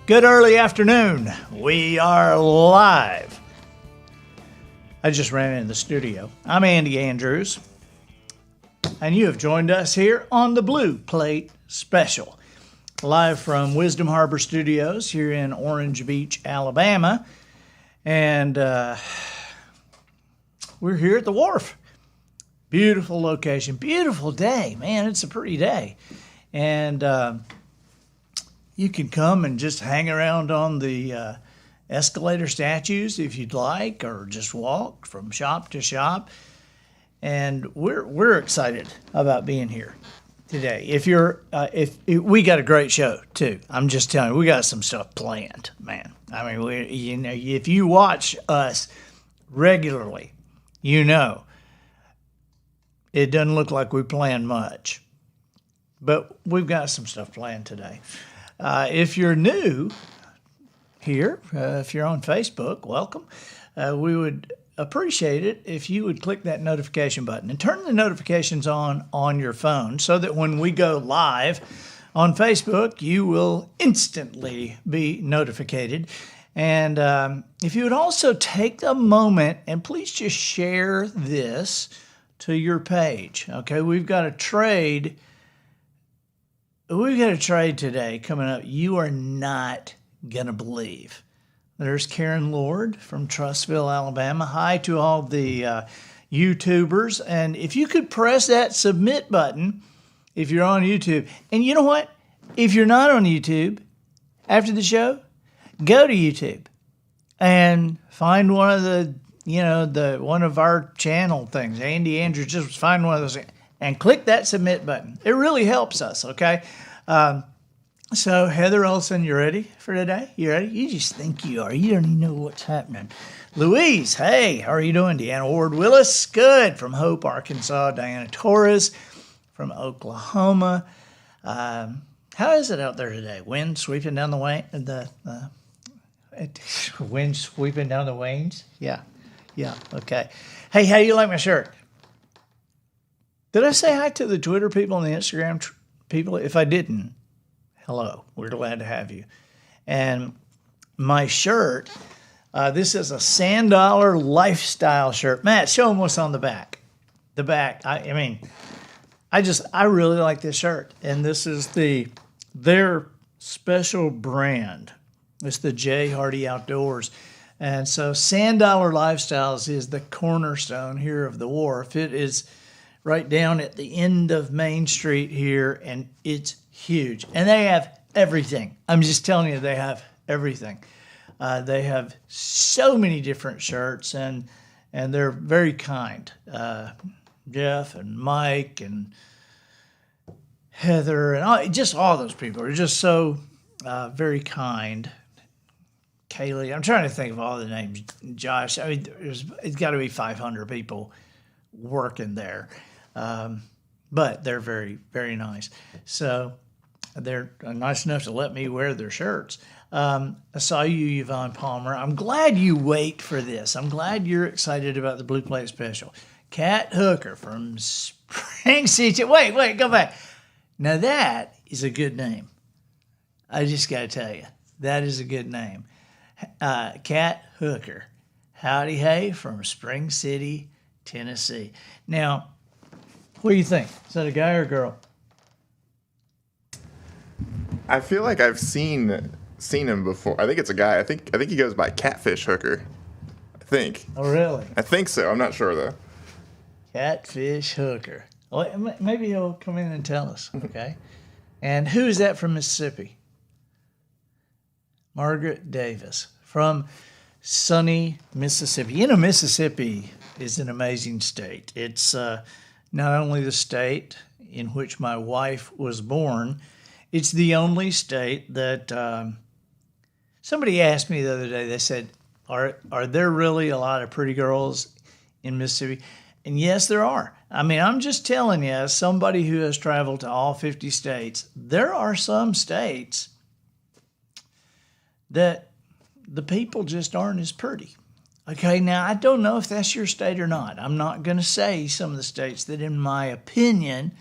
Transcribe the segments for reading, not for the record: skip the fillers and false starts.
Good early afternoon. We are live. I just ran into the studio. I'm Andy Andrews, and you have joined us here on the Blue Plate Special, live from Wisdom Harbor Studios here in Orange Beach, Alabama. And we're here at the wharf. Beautiful location, beautiful day. Man, it's a pretty day. And you can come and just hang around on the escalator statues if you'd like, or just walk from shop to shop. And we're excited about being here today. If we got a great show too. I'm just telling you, we got some stuff planned, man. I mean, if you watch us regularly, you know it doesn't look like we plan much, but we've got some stuff planned today. If you're new here, if you're on Facebook, welcome. We would appreciate it if you would click that notification button and turn the notifications on your phone so that when we go live on Facebook, you will instantly be notified. And if you would also take a moment and please just share this to your page. Okay, we've got a trade. We've got a trade today coming up you are not going to believe. There's Karen Lord from Trustville, Alabama. Hi to all the YouTubers. And if you could press that submit button if you're on YouTube. And you know what? If you're not on YouTube, after the show, go to YouTube and find one of the, one of our channel things. Andy Andrews, just find one of those and click that submit button. It really helps us, okay? So, Heather Olson, you ready for today? You ready? You just think you are. You don't even know what's happening. Louise, hey, how are you doing? Deanna Ward-Willis, good. From Hope, Arkansas. Diana Torres from Oklahoma. How is it out there today? Wind sweeping down the wind sweeping down the waves? Yeah, okay. Hey, how do you like my shirt? Did I say hi to the Twitter people and the Instagram people? If I didn't, hello. We're glad to have you. And my shirt, this is a Sand Lifestyle shirt. Matt, show them what's on the back. The back, I really like this shirt. And this is their special brand. It's the J. Hardy Outdoors. And so Sand Lifestyles is the cornerstone here of the wharf. It is right down at the end of Main Street here, and it's huge. And they have everything. I'm just telling you, they have everything. They have so many different shirts, and they're very kind. Jeff and Mike and Heather and all those people are just so very kind. Kaylee, I'm trying to think of all the names. Josh, I mean, it's got to be 500 people working there. But they're very, very nice. So they're nice enough to let me wear their shirts. I saw you, Yvonne Palmer. I'm glad you wait for this. I'm glad you're excited about the Blue Plate Special. Kat Hooker from Spring City. Wait, go back. Now that is a good name. I just got to tell you, that is a good name. Kat Hooker. Howdy hey from Spring City, Tennessee. Now, what do you think? Is that a guy or a girl? I feel like I've seen him before. I think it's a guy. I think he goes by Catfish Hooker. I think. Oh, really? I think so. I'm not sure though. Catfish Hooker. Well, maybe he'll come in and tell us. Okay. And who is that from Mississippi? Margaret Davis from sunny Mississippi. You know, Mississippi is an amazing state. It's not only the state in which my wife was born, it's the only state that somebody asked me the other day, they said, are there really a lot of pretty girls in Mississippi? And yes, there are. I mean, I'm just telling you, as somebody who has traveled to all 50 states, there are some states that the people just aren't as pretty. Okay, now I don't know if that's your state or not. I'm not going to say some of the states that, in my opinion,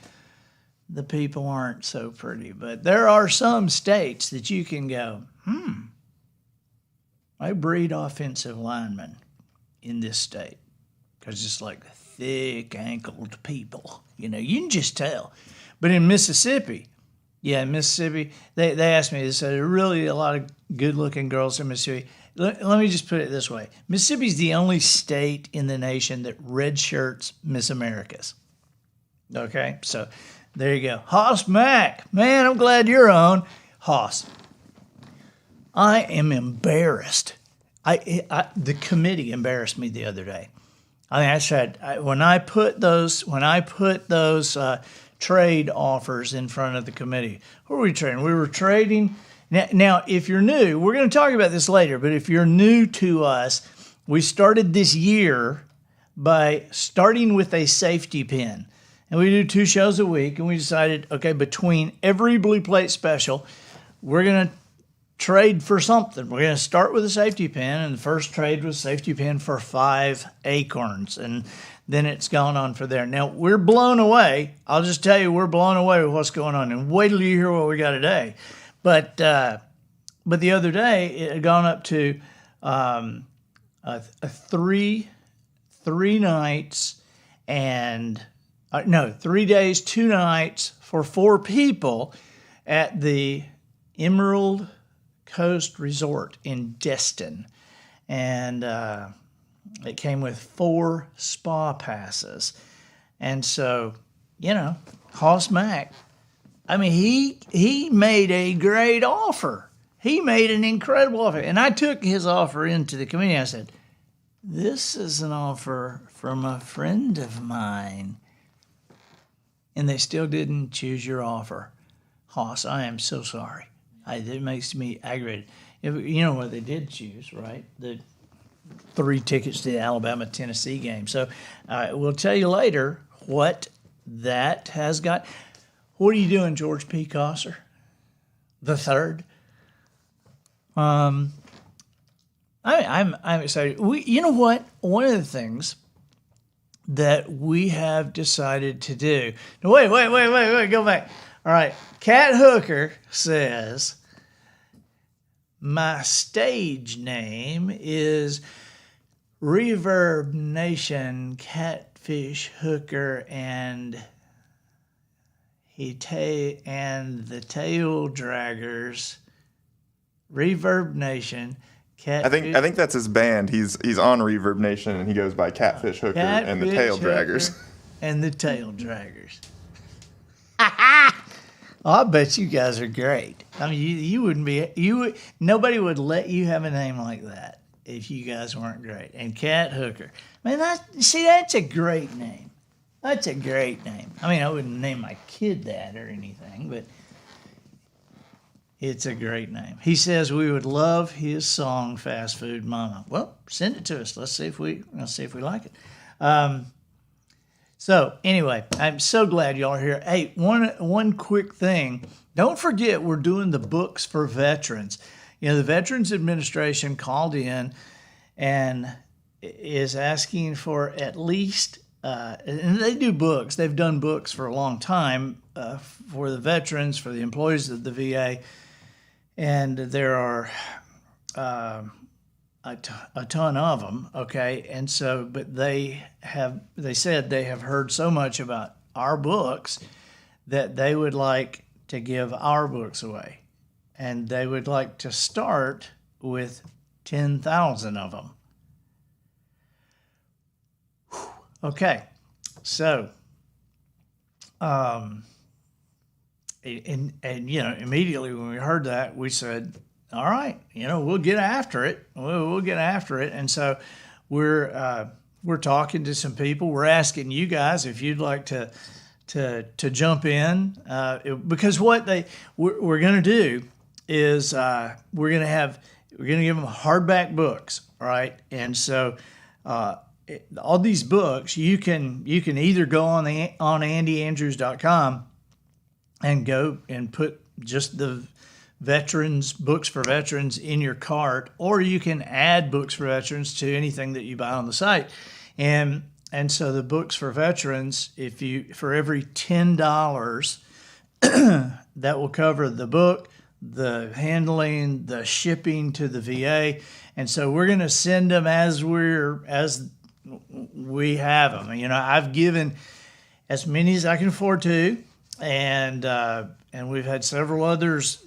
the people aren't so pretty. But there are some states that you can go, I breed offensive linemen in this state because it's like thick-ankled people. You can just tell. But in Mississippi, they asked me, they said there are really a lot of good-looking girls in Mississippi. Let me just put it this way. Mississippi's the only state in the nation that redshirts Miss Americas. Okay, so there you go. Hoss Mack, man, I'm glad you're on. Hoss, I am embarrassed. The committee embarrassed me the other day. I said when I put those trade offers in front of the committee, what were we trading? We were trading. Now, if you're new, we're going to talk about this later, but if you're new to us, we started this year by starting with a safety pin. And we do 2 shows a week, and we decided, okay, between every Blue Plate special, we're going to trade for something. We're going to start with a safety pin, and the first trade was safety pin for 5 acorns, and then it's gone on for there. Now, we're blown away. I'll just tell you, we're blown away with what's going on, and wait till you hear what we got today. But the other day, it had gone up to a 3 nights and 3 days, 2 nights for 4 people at the Emerald Coast Resort in Destin. And it came with 4 spa passes. And so, Hoss Mack, I mean, he made a great offer. He made an incredible offer. And I took his offer into the committee. I said, this is an offer from a friend of mine. And they still didn't choose your offer. Hoss, I am so sorry. It makes me aggravated. You know what they did choose, right? The 3 tickets to the Alabama-Tennessee game. So we'll tell you later what that has got. What are you doing, George P. Cosser? The third? I'm excited. You know what? One of the things that we have decided to do. No, wait, go back. All right. Cat Hooker says, my stage name is Reverb Nation Catfish Hooker and the Tail Draggers. Reverb Nation Catfish. I think that's his band. He's on Reverb Nation and he goes by Catfish Hooker and the Tail Draggers. And the Tail Draggers. I bet you guys are great. I mean, you wouldn't be. Nobody would let you have a name like that if you guys weren't great. And Cat Hooker, man, that's a great name. That's a great name. I mean, I wouldn't name my kid that or anything, but it's a great name. He says we would love his song "Fast Food Mama." Well, send it to us. Let's see if we like it. So anyway, I'm so glad y'all are here. Hey, one quick thing. Don't forget we're doing the books for veterans. The Veterans Administration called in and is asking for at least, and they do books. They've done books for a long time for the veterans, for the employees of the VA. And there are a ton of them, okay? And so, but they said they have heard so much about our books that they would like to give our books away. And they would like to start with 10,000 of them. Whew. Okay, so, and immediately when we heard that, we said, all right, we'll get after it. We'll get after it. And so we're talking to some people. We're asking you guys if you'd like to jump in, because what we're going to do is we're going to give them hardback books, all right? And so all these books you can either go on andyandrews.com and go and put just the books for veterans in your cart, or you can add books for veterans to anything that you buy on the site. And so the books for veterans, for every $10 that will cover the book, the handling, the shipping to the VA. And so we're going to send them as we have them. I've given as many as I can afford to, and we've had several others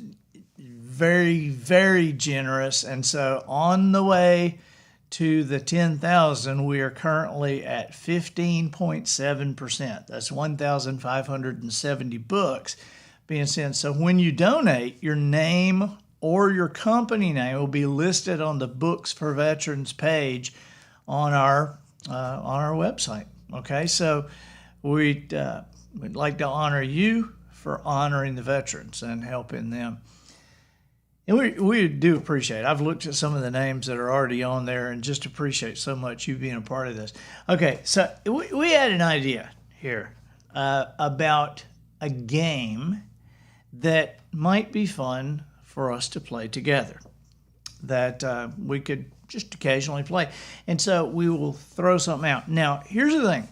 very, very generous. And so on the way to the 10,000, we are currently at 15.7%. That's 1,570 books being sent. So when you donate, your name or your company name will be listed on the Books for Veterans page on our website. Okay, so we'd like to honor you for honoring the veterans and helping them. And we do appreciate it. I've looked at some of the names that are already on there and just appreciate so much you being a part of this. Okay, so we had an idea here about a game that might be fun for us to play together, that we could just occasionally play. And so we will throw something out. Now, here's the thing.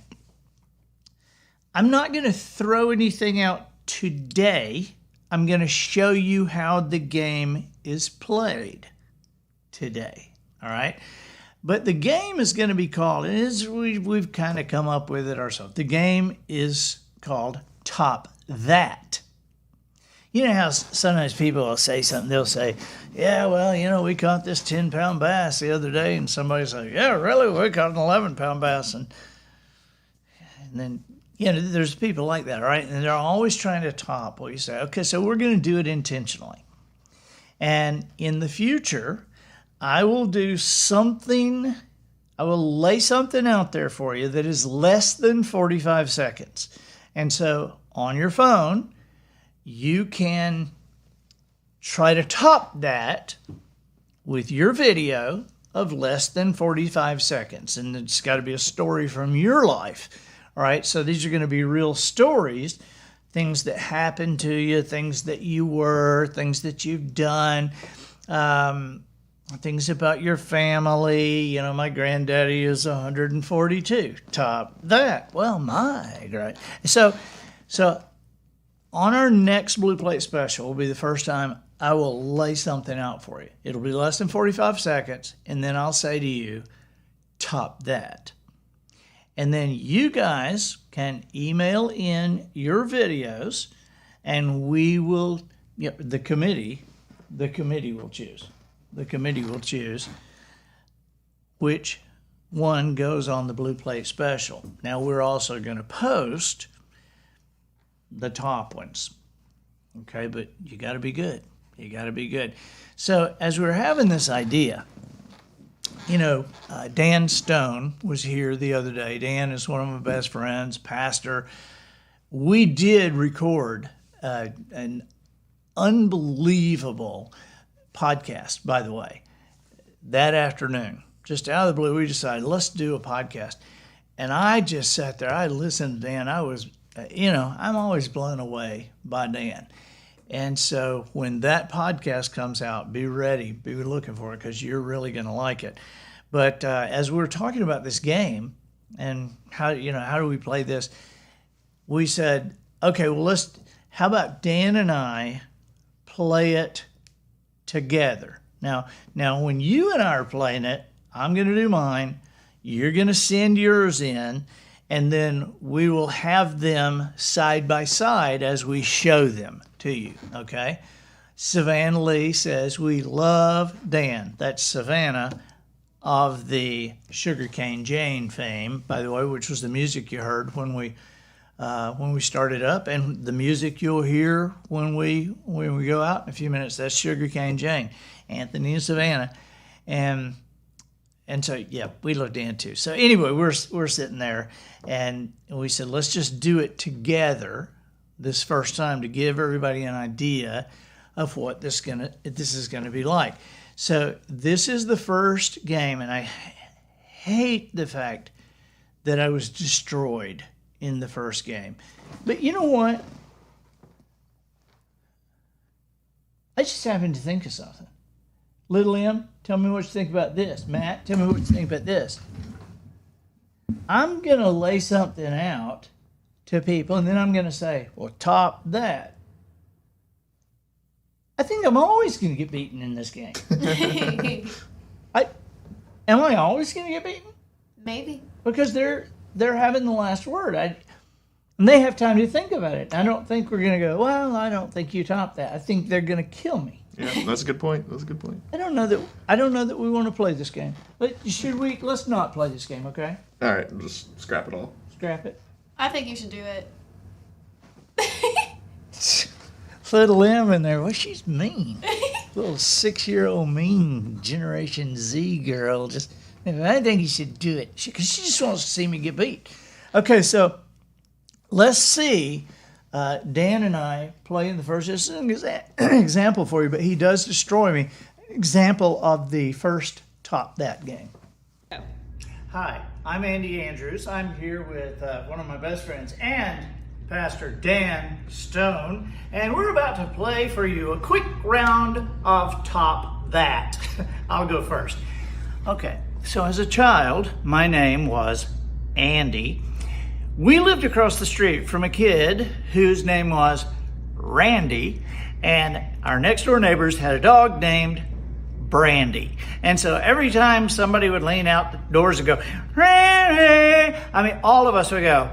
I'm not going to throw anything out today. I'm going to show you how the game is played today. All right? But the game is going to be called, we've kind of come up with it ourselves. The game is called Top That. You know how sometimes people will say something, they'll say, yeah, well, we caught this 10-pound bass the other day, and somebody say, yeah, really, we caught an 11-pound bass. And then, there's people like that, right? And they're always trying to top what you say. Okay, so we're going to do it intentionally. And in the future, I will lay something out there for you that is less than 45 seconds. And so on your phone, you can try to top that with your video of less than 45 seconds. And it's got to be a story from your life. All right, so these are going to be real stories, things that happened to you, things that you were, things that you've done, things about your family. My granddaddy is 142. Top that. Well, right? So on our next Blue Plate special will be the first time I will lay something out for you. It'll be less than 45 seconds, and then I'll say to you, top that. And then you guys can email in your videos, and we will, the committee will choose. The committee will choose which one goes on the Blue Plate special. Now, we're also going to post the top ones. Okay, but you got to be good. You got to be good. So as we were having this idea, Dan Stone was here the other day. Dan is one of my best friends, pastor. We did record an unbelievable podcast, by the way, that afternoon. Just out of the blue, we decided, let's do a podcast. And I just sat there. I listened to Dan. I was, I'm always blown away by Dan. And so when that podcast comes out, be ready, be looking for it, because you're really going to like it. But as we were talking about this game and how do we play this, we said, okay, well, how about Dan and I play it together? Now, when you and I are playing it, I'm going to do mine. You're going to send yours in, and then we will have them side by side as we show them to you, okay? Savannah Lee says, we love Dan. That's Savannah of the Sugarcane Jane fame, by the way, which was the music you heard when we started up, and the music you'll hear when we go out in a few minutes. That's Sugarcane Jane, Anthony and Savannah, and so yeah, we love Dan too. So anyway, we're sitting there, and we said, let's just do it together this first time to give everybody an idea of what this is gonna be like. So this is the first game, and I hate the fact that I was destroyed in the first game. But you know what? I just happened to think of something. Little M, tell me what you think about this. Matt, tell me what you think about this. I'm going to lay something out to people, and then I'm going to say, well, top that. I think I'm always going to get beaten in this game. Am I always going to get beaten? Maybe. Because they're having the last word. And they have time to think about it. I don't think we're going to go, well, I don't think you topped that. I think they're going to kill me. Yeah, that's a good point. I don't know that we want to play this game. Let's not play this game, okay? All right, we'll just scrap it all. Scrap it. I think you should do it. Little M in there. Well, she's mean. Little 6-year-old mean Generation Z girl. I think you should do it. Because she just wants to see me get beat. Okay, so let's see Dan and I play in the first. This is an example for you, but he does destroy me. Example of the first Top That game. Hi, I'm Andy Andrews. I'm here with one of my best friends and Pastor Dan Stone, and we're about to play for you a quick round of Top That. I'll go first. Okay, so as a child, my name was Andy. We lived across the street from a kid whose name was Randy, and our next door neighbors had a dog named Brandy. And so every time somebody would lean out the doors and go, Randy, all of us would go,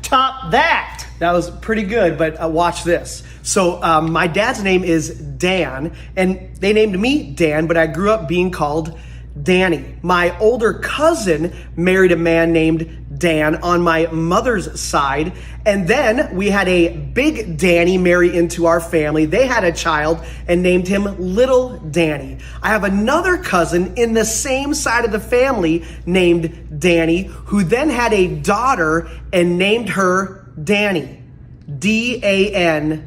Top That. That was pretty good, but watch this. So my dad's name is Dan, and they named me Dan, but I grew up being called Danny. My older cousin married a man named Dan on my mother's side, and then we had a big Danny marry into our family. They had a child and named him Little Danny. I have another cousin in the same side of the family named Danny, who then had a daughter and named her Danny. Dani.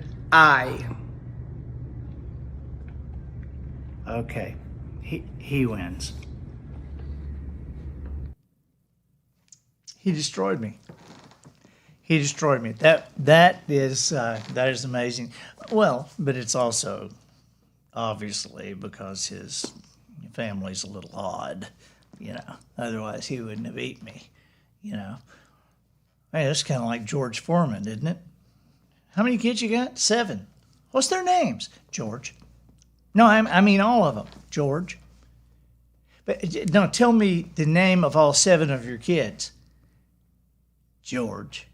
Okay, he wins. He destroyed me. That is amazing. Well, but it's also obviously because his family's a little odd, Otherwise, he wouldn't have eaten me, Hey, that's kind of like George Foreman, isn't it? How many kids you got? 7. What's their names? George. No, I mean all of them. George. But no, tell me the name of all 7 of your kids. George.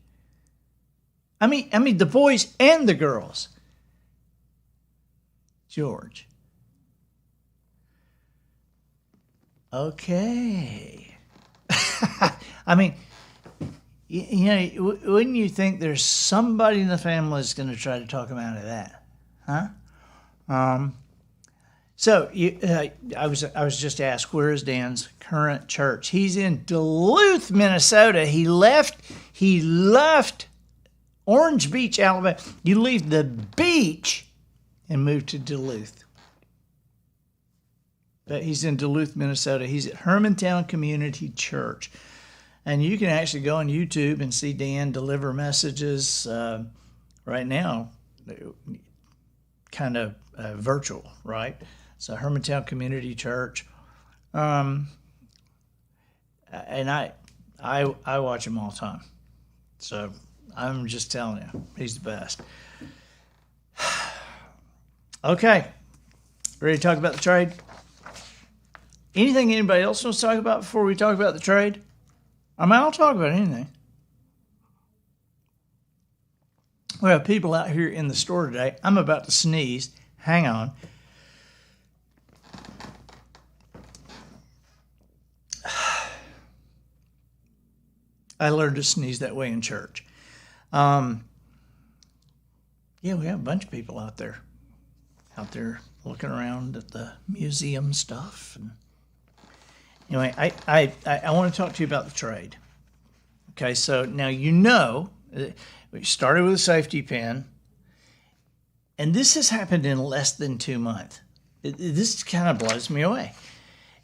I mean the boys and the girls. George. Okay. Wouldn't you think there's somebody in the family that's going to try to talk him out of that, huh? So I was just asked, where is Dan's current church? He's in Duluth, Minnesota. He left Orange Beach, Alabama. You leave the beach and move to Duluth. But he's in Duluth, Minnesota. He's at Hermantown Community Church. And you can actually go on YouTube and see Dan deliver messages right now, kind of virtual, right? So Hermantown Community Church. And I watch him all the time. So I'm just telling you, he's the best. Okay. Ready to talk about the trade? Anything anybody else wants to talk about before we talk about the trade? I'll talk about anything. We have people out here in the store today. I'm about to sneeze. Hang on. I learned to sneeze that way in church. Yeah, we have a bunch of people out there looking around at the museum stuff. And anyway, I want to talk to you about the trade. Okay, so now we started with a safety pin, and this has happened in less than 2 months. This kind of blows me away.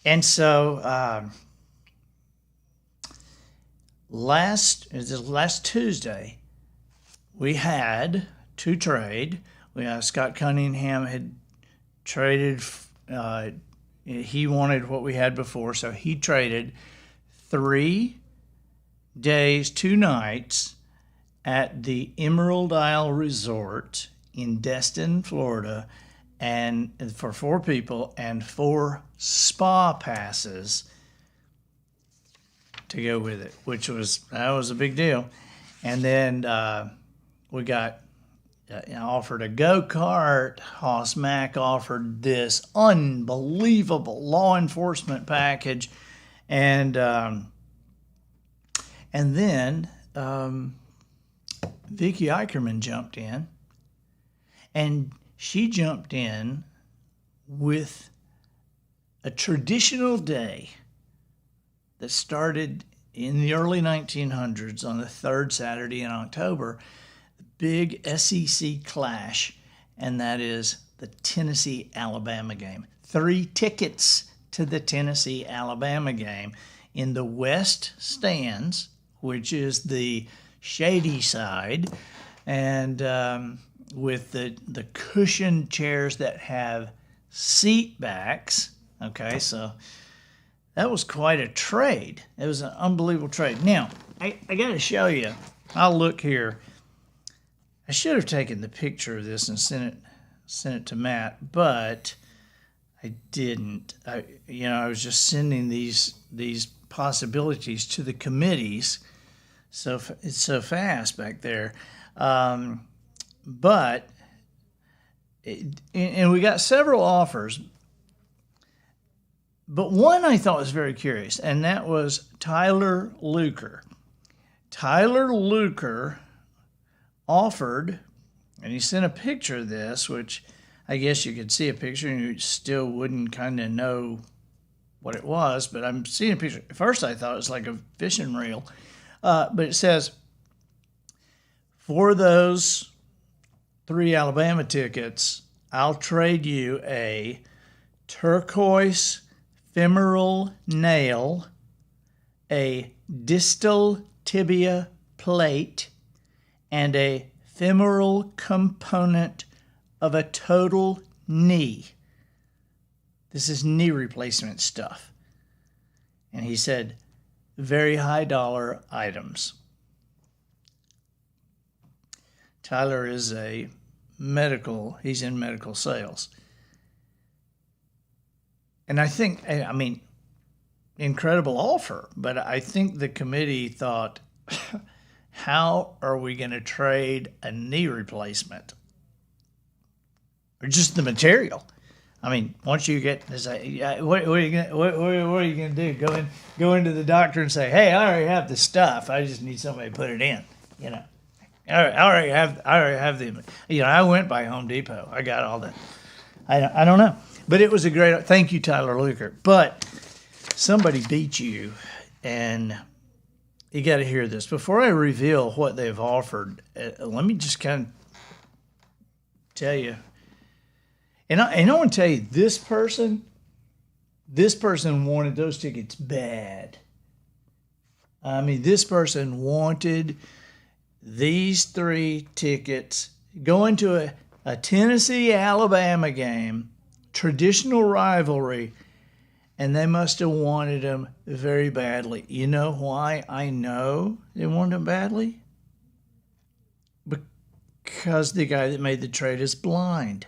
And so last Tuesday, we had to trade. Scott Cunningham had traded. He wanted what we had before, so he traded 3 days, 2 nights at the Emerald Isle Resort in Destin, Florida, and for 4 people and 4 spa passes to go with it, that was a big deal. And then we got offered a go-kart. Hoss Mack offered this unbelievable law enforcement package, and then Vicky Eicherman jumped in, and she jumped in with a traditional day that started in the early 1900s on the third Saturday in October, the big SEC clash, and that is the Tennessee-Alabama game. 3 tickets to the Tennessee-Alabama game in the West Stands, which is the shady side, and with the cushioned chairs that have seat backs. Okay, so that was quite a trade. It was an unbelievable trade. Now, I got to show you. I'll look here. I should have taken the picture of this and sent it to Matt, but I didn't. I was just sending these possibilities to the committees. So it's so fast back there. And we got several offers, but one I thought was very curious, and that was Tyler Luker. Tyler Luker offered, and he sent a picture of this, which I guess you could see a picture and you still wouldn't kind of know what it was, but I'm seeing a picture. At first I thought it was like a fishing reel, but it says, for those 3 Alabama tickets, I'll trade you a turquoise femoral nail, a distal tibia plate, and a femoral component of a total knee. This is knee replacement stuff. And he said, very high dollar items. Tyler is he's in medical sales. And I mean, incredible offer, but I think the committee thought, how are we going to trade a knee replacement? Or just the material? I mean, once you get, what are you going to do? Go into the doctor and say, hey, I already have the stuff. I just need somebody to put it in, I already have the, I went by Home Depot. I got all that. I don't know. But it was a great, thank you, Tyler Luker. But somebody beat you, and you got to hear this. Before I reveal what they've offered, let me just kind of tell you. And I want to tell you, this person wanted those tickets bad. I mean, this person wanted these 3 tickets, going to a Tennessee-Alabama game, traditional rivalry, and they must have wanted them very badly. You know why I know they wanted them badly? Because the guy that made the trade is blind.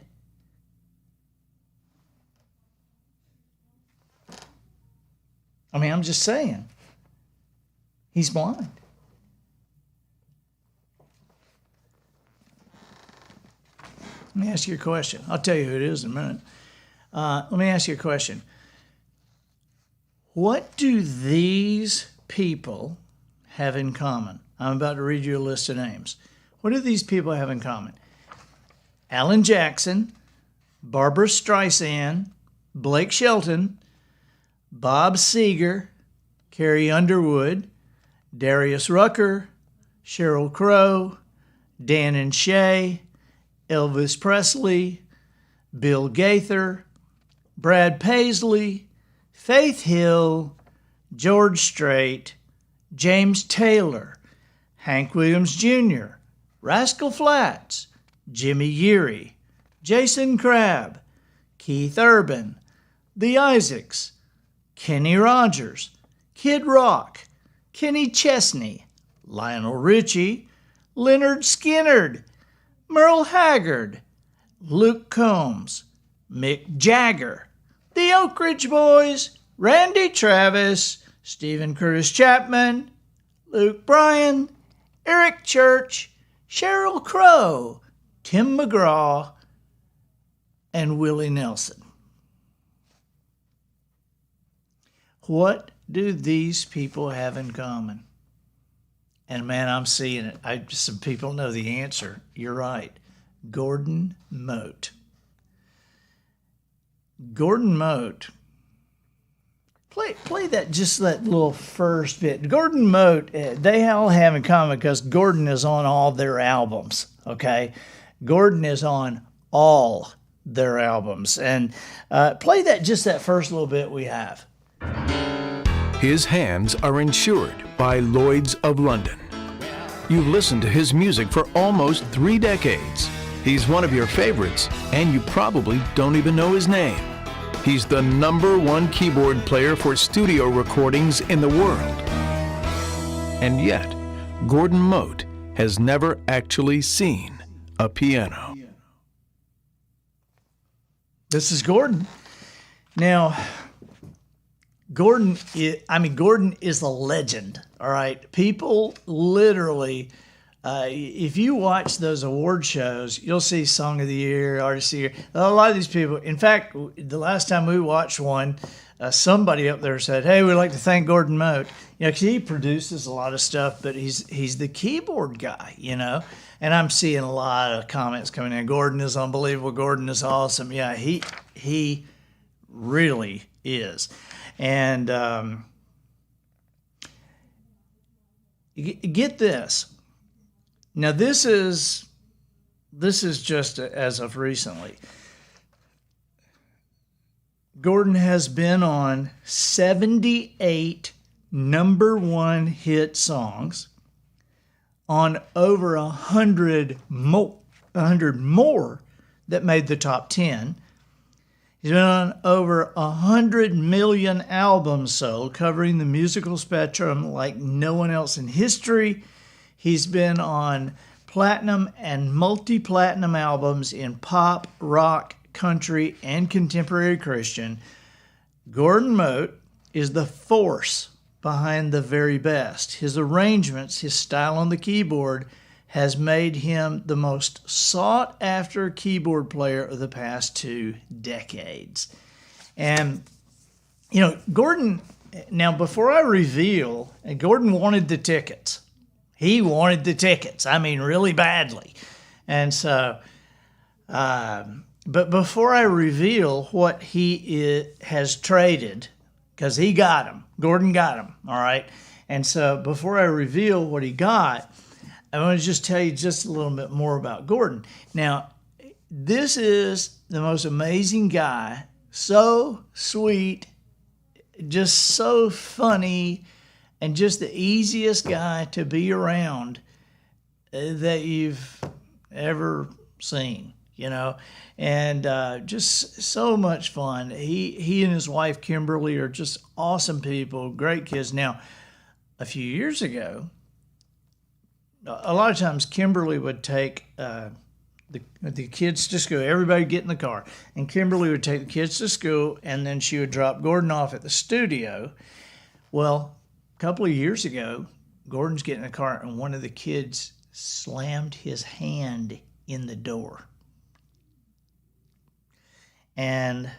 I mean, I'm just saying. He's blind. Let me ask you a question. I'll tell you who it is in a minute. Let me ask you a question. What do these people have in common? I'm about to read you a list of names. What do these people have in common? Alan Jackson, Barbara Streisand, Blake Shelton, Bob Seger, Carrie Underwood, Darius Rucker, Sheryl Crow, Dan and Shay, Elvis Presley, Bill Gaither, Brad Paisley, Faith Hill, George Strait, James Taylor, Hank Williams Jr., Rascal Flatts, Jimmy Yeary, Jason Crabb, Keith Urban, The Isaacs, Kenny Rogers, Kid Rock, Kenny Chesney, Lionel Richie, Leonard Skinnard, Merle Haggard, Luke Combs, Mick Jagger, the Oak Ridge Boys, Randy Travis, Stephen Curtis Chapman, Luke Bryan, Eric Church, Sheryl Crow, Tim McGraw, and Willie Nelson. What do these people have in common? And man, I'm seeing it. Some people know the answer. You're right. Gordon Mote. Gordon Mote. Play that, just that little first bit. Gordon Mote, they all have in common because Gordon is on all their albums, okay? Gordon is on all their albums. And play that, just that first little bit we have. His hands are insured by Lloyd's of London. You've listened to his music for almost 3 decades. He's one of your favorites, and you probably don't even know his name. He's the #1 keyboard player for studio recordings in the world. And yet, Gordon Mote has never actually seen a piano. This is Gordon. Now, Gordon is a legend, all right? People literally, if you watch those award shows, you'll see Song of the Year, Artist of the Year. A lot of these people, in fact, the last time we watched one, somebody up there said, hey, we'd like to thank Gordon Mote. You know, 'cause he produces a lot of stuff, but he's the keyboard guy, you know? And I'm seeing a lot of comments coming in. Gordon is unbelievable. Gordon is awesome. Yeah, he really is. And get this. Now this is just as of recently. Gordon has been on 78 #1 hit songs, on over 100 more that made the top 10. He's been on over 100 million albums sold, covering the musical spectrum like no one else in history. He's been on platinum and multi-platinum albums in pop, rock, country, and contemporary Christian. Gordon Mote is the force behind the very best. His arrangements, his style on the keyboard, has made him the most sought-after keyboard player of the past 2 decades. And, you know, Gordon, now before I reveal, Gordon wanted the tickets. He wanted the tickets, I mean, really badly. And so, but before I reveal what he has traded, because he got them, Gordon got them, all right? And so before I reveal what he got, I want to just tell you just a little bit more about Gordon. Now, this is the most amazing guy, so sweet, just so funny, and just the easiest guy to be around that you've ever seen, you know, and just so much fun. He and his wife, Kimberly, are just awesome people, great kids. Now, a few years ago, a lot of times Kimberly would take the kids to school. Everybody get in the car. And Kimberly would take the kids to school, and then she would drop Gordon off at the studio. Well, a couple of years ago, Gordon's getting in the car, and one of the kids slammed his hand in the door. And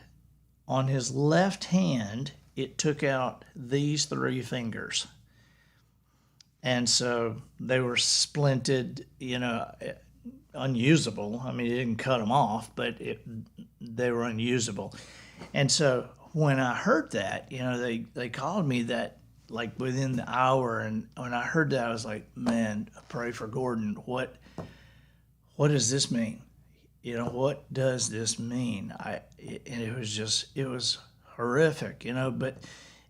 on his left hand, it took out these 3 fingers. And so they were splinted, you know, unusable. I mean, it didn't cut them off, but they were unusable. And so when I heard that, you know, they called me that like within the hour. And when I heard that, I was like, man, pray for Gordon. What does this mean? You know, what does this mean? And it was horrific, you know, but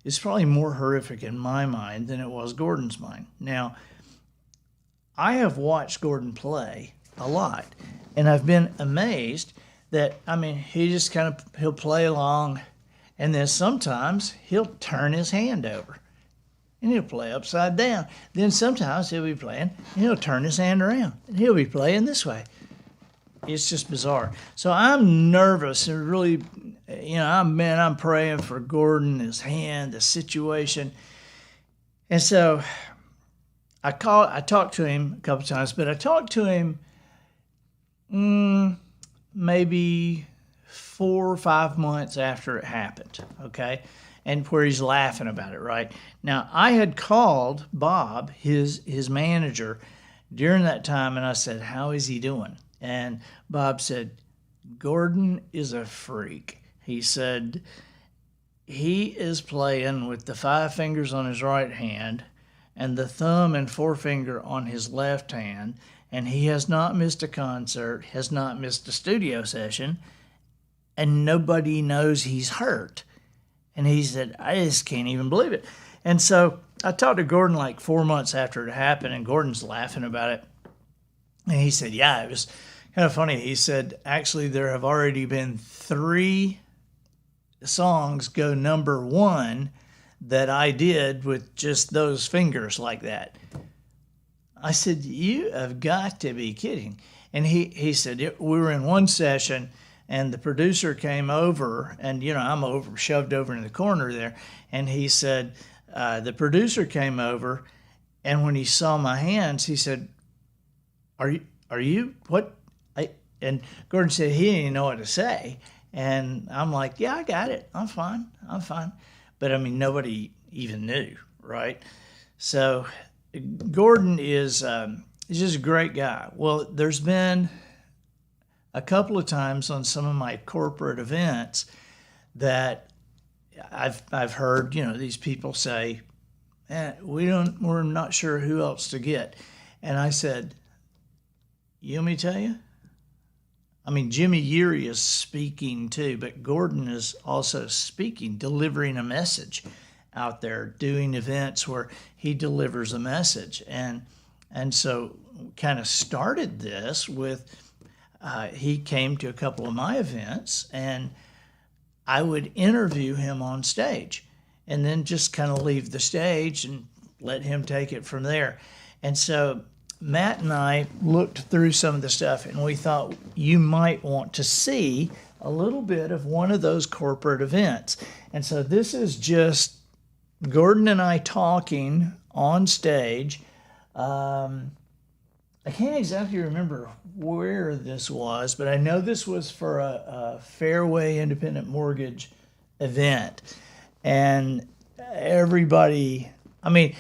it's probably more horrific in my mind than it was Gordon's mind. Now, I have watched Gordon play a lot, and I've been amazed that, I mean, he'll play along, and then sometimes he'll turn his hand over, and he'll play upside down. Then sometimes he'll be playing, and he'll turn his hand around, and he'll be playing this way. it's just bizarre. So I'm nervous and really, I'm praying for Gordon, his hand, the situation. And so I talked to him a couple times, but I talked to him maybe 4 or 5 months after it happened, okay? And where he's laughing about it, right? Now, I had called Bob, his manager, during that time, and I said, how is he doing? And Bob said, Gordon is a freak. He said, he is playing with the 5 fingers on his right hand and the thumb and forefinger on his left hand, and he has not missed a concert, has not missed a studio session, and nobody knows he's hurt. And he said, I just can't even believe it. And so I talked to Gordon like 4 months after it happened, and Gordon's laughing about it. And he said, yeah, it was kind of funny. He said, actually, there have already been 3 songs go number 1 that I did with just those fingers like that. I said, you have got to be kidding. And he said, we were in one session, and the producer came over, and, I'm shoved over in the corner there. And he said, the producer came over, and when he saw my hands, he said, are you, what? And Gordon said he didn't know what to say. And I'm like, yeah, I got it. I'm fine. But I mean, nobody even knew, right? So Gordon is just a great guy. Well, there's been a couple of times on some of my corporate events that I've heard, these people say, we're not sure who else to get. And I said, you want me to tell you? I mean, Jimmy Yeary is speaking too, but Gordon is also speaking, delivering a message out there, doing events where he delivers a message. And so kind of started this with, he came to a couple of my events, and I would interview him on stage and then just kind of leave the stage and let him take it from there. And so Matt and I looked through some of the stuff, and we thought you might want to see a little bit of one of those corporate events. And so this is just Gordon and I talking on stage. I can't exactly remember where this was, but I know this was for a Fairway Independent Mortgage event. And everybody, I mean,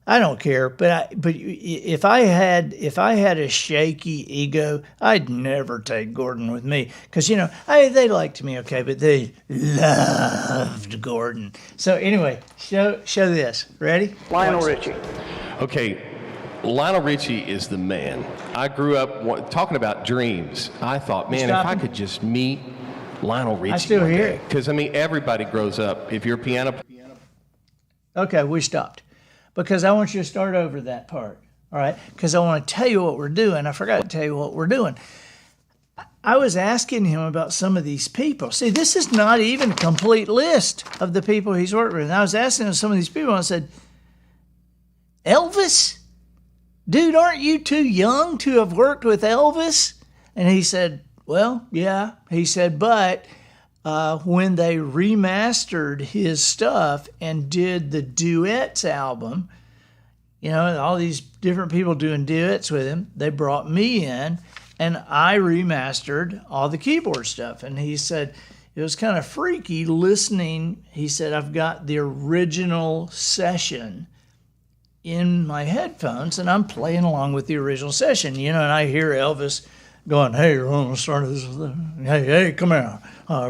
I don't care, but if I had a shaky ego, I'd never take Gordon with me, because they liked me, okay, but they loved Gordon. So anyway, show this. Ready? Lionel Richie. Okay, Lionel Richie is the man. I grew up talking about dreams. I thought, man, if I could just meet Lionel Richie. I still hear it. Because everybody grows up. If you're a piano. Okay, we stopped. Because I want you to start over that part, all right? Because I want to tell you what we're doing. I forgot to tell you what we're doing. I was asking him about some of these people. See, this is not even a complete list of the people he's worked with. And I was asking him some of these people, and I said, Elvis? Dude, aren't you too young to have worked with Elvis? And he said, well, yeah. He said, but when they remastered his stuff and did the duets album, all these different people doing duets with him, they brought me in, and I remastered all the keyboard stuff. And he said, it was kind of freaky listening. He said, I've got the original session in my headphones, and I'm playing along with the original session, and I hear Elvis going, hey, we're going to start this. Hey, come here.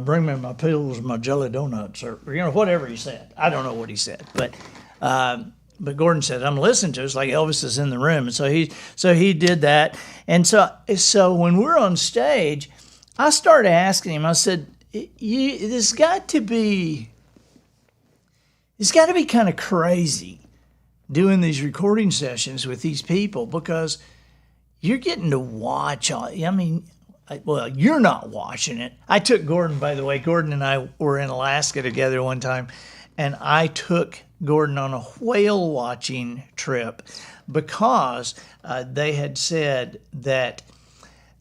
Bring me my pills and my jelly donuts, or whatever he said. I don't know what he said, but Gordon said, I'm listening to it. It's like Elvis is in the room. And so he did that. And so when we're on stage, I started asking him, I said, it's got to be kind of crazy doing these recording sessions with these people, because you're getting to watch well, you're not watching it. I took Gordon, by the way. Gordon and I were in Alaska together one time, and I took Gordon on a whale watching trip because they had said that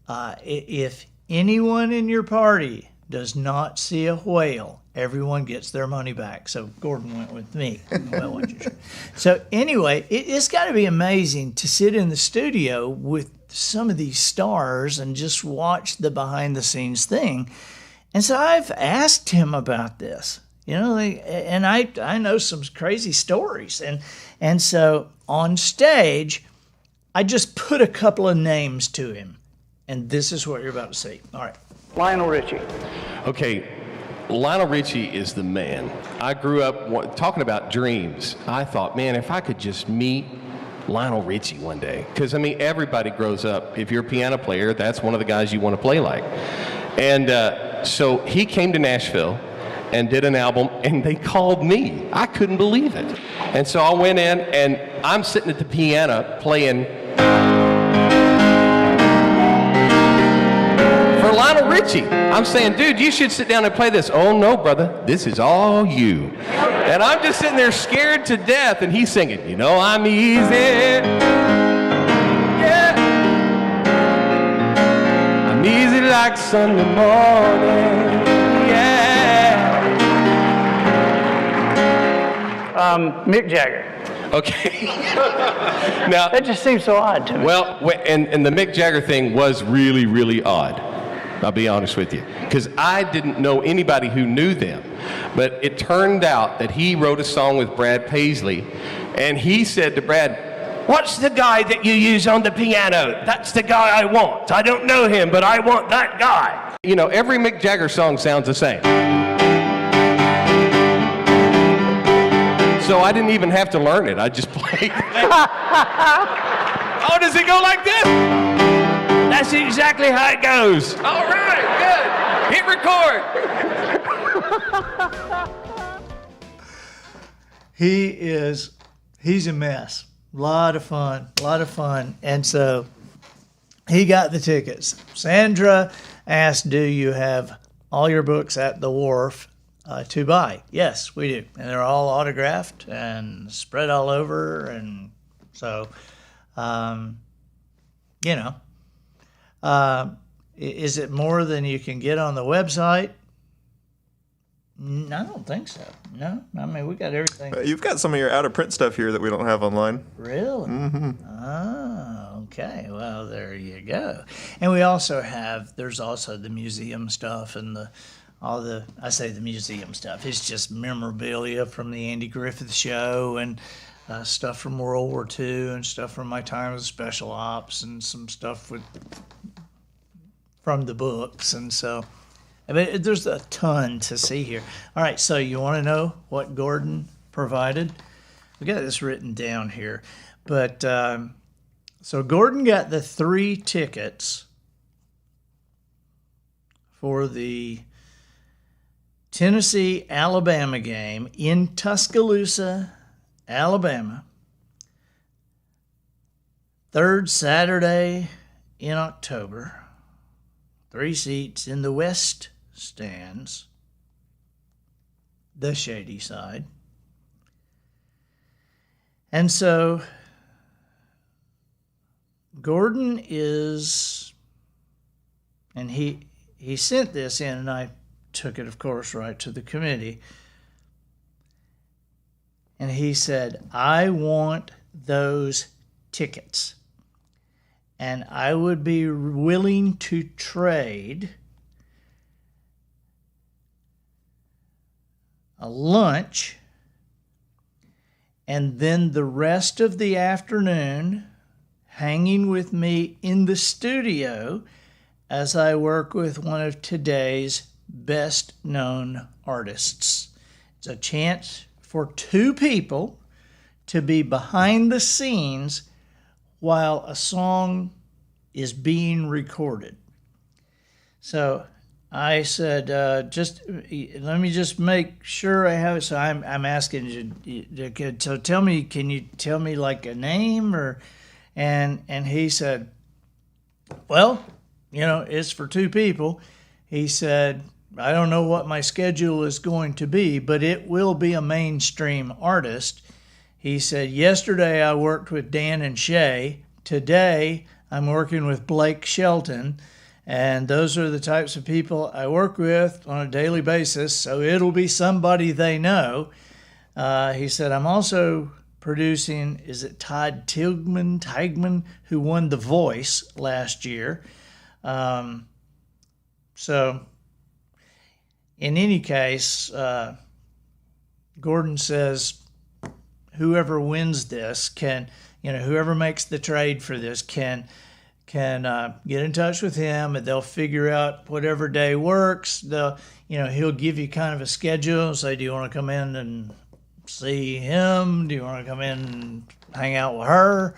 If anyone in your party does not see a whale, everyone gets their money back. So Gordon went with me. Well, what you sure. So anyway, it's got to be amazing to sit in the studio with some of these stars and just watch the behind the scenes thing. And so I've asked him about this, and I know some crazy stories. And so on stage, I just put a couple of names to him. And this is what you're about to see. All right. Lionel Richie. Okay, Lionel Richie is the man. I grew up talking about dreams. I thought, man, if I could just meet Lionel Richie one day. Because, everybody grows up. If you're a piano player, that's one of the guys you want to play like. And so he came to Nashville and did an album, and they called me. I couldn't believe it. And so I went in, and I'm sitting at the piano playing for Lionel Richie. I'm saying, dude, you should sit down and play this. Oh, no, brother, this is all you. And I'm just sitting there scared to death, and he's singing, I'm easy. Yeah. I'm easy like Sunday morning. Yeah. Mick Jagger. Okay. Now, That just seems so odd to me. well, and the Mick Jagger thing was really, really odd. I'll be honest with you. Because I didn't know anybody who knew them. But it turned out that he wrote a song with Brad Paisley. And he said to Brad, "What's the guy that you use on the piano? That's the guy I want. I don't know him, but I want that guy." Every Mick Jagger song sounds the same. So I didn't even have to learn it. I just played. Oh, does it go like this? That's exactly how it goes. All right, good. Hit record. He's a mess. A lot of fun. And so he got the tickets. Sandra asked, "Do you have all your books at the wharf to buy?" Yes, we do. And they're all autographed and spread all over. And so, is it more than you can get on the website? I don't think so. No, we got everything. You've got some of your out of print stuff here that we don't have online. Really? Mm-hmm. Oh, okay. Well, there you go. And we also there's also the museum stuff and I say the museum stuff. It's just memorabilia from the Andy Griffith Show and stuff from World War II and stuff from my time as special ops and some stuff from the books. And so, there's a ton to see here. All right, so you want to know what Gordon provided? We got this written down here. But so Gordon got the 3 tickets for the Tennessee-Alabama game in Tuscaloosa, Alabama, 3rd Saturday in October. 3 seats in the West stands, the shady side. And so Gordon and he sent this in, and I took it, of course, right to the committee. And he said, "I want those tickets. And I would be willing to trade a lunch and then the rest of the afternoon hanging with me in the studio as I work with one of today's best known artists." It's a chance for 2 people to be behind the scenes while a song is being recorded. So I said, let me just make sure I have it. So I'm asking you, so tell me, can you tell me like a name and he said, well, it's for 2 people. He said, I don't know what my schedule is going to be, but it will be a mainstream artist. He said, yesterday I worked with Dan and Shay. Today I'm working with Blake Shelton, and those are the types of people I work with on a daily basis, so it'll be somebody they know. He said, I'm also producing, is it Todd Tigman, who won The Voice last year. So in any case, Gordon says whoever wins this can, whoever makes the trade for this can get in touch with him, and they'll figure out whatever day works. He'll give you kind of a schedule. Say, do you want to come in and see him? Do you want to come in and hang out with her?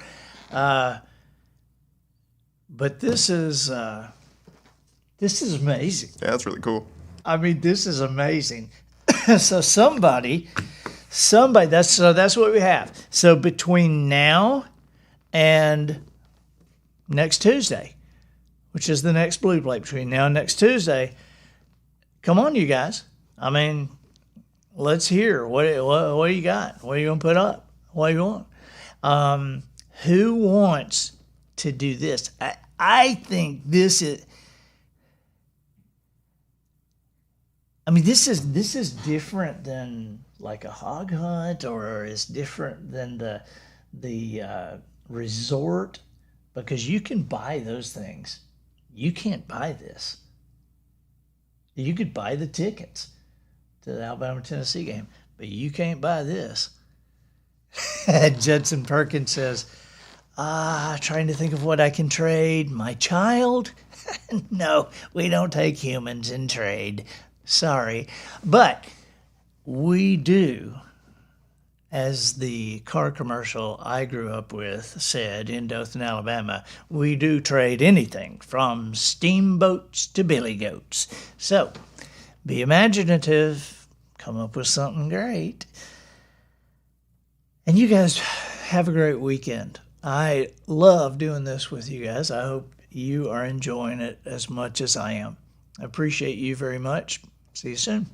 But this is amazing. Yeah, that's really cool. I mean, this is amazing. So somebody, that's what we have. So between now and next Tuesday, which is the next Blue Plate, between now and next Tuesday, come on, you guys. I mean, let's hear what you got. What are you gonna put up? What do you want? Who wants to do this? I think this is. I mean, this is different than like a hog hunt, or is different than the resort, because you can buy those things. You can't buy this. You could buy the tickets to the Alabama-Tennessee game, but you can't buy this. Judson Perkins says, trying to think of what I can trade. My child? No, we don't take humans in trade. Sorry. But we do, as the car commercial I grew up with said in Dothan, Alabama, we do trade anything from steamboats to billy goats. So be imaginative, come up with something great. And you guys have a great weekend. I love doing this with you guys. I hope you are enjoying it as much as I am. I appreciate you very much. See you soon.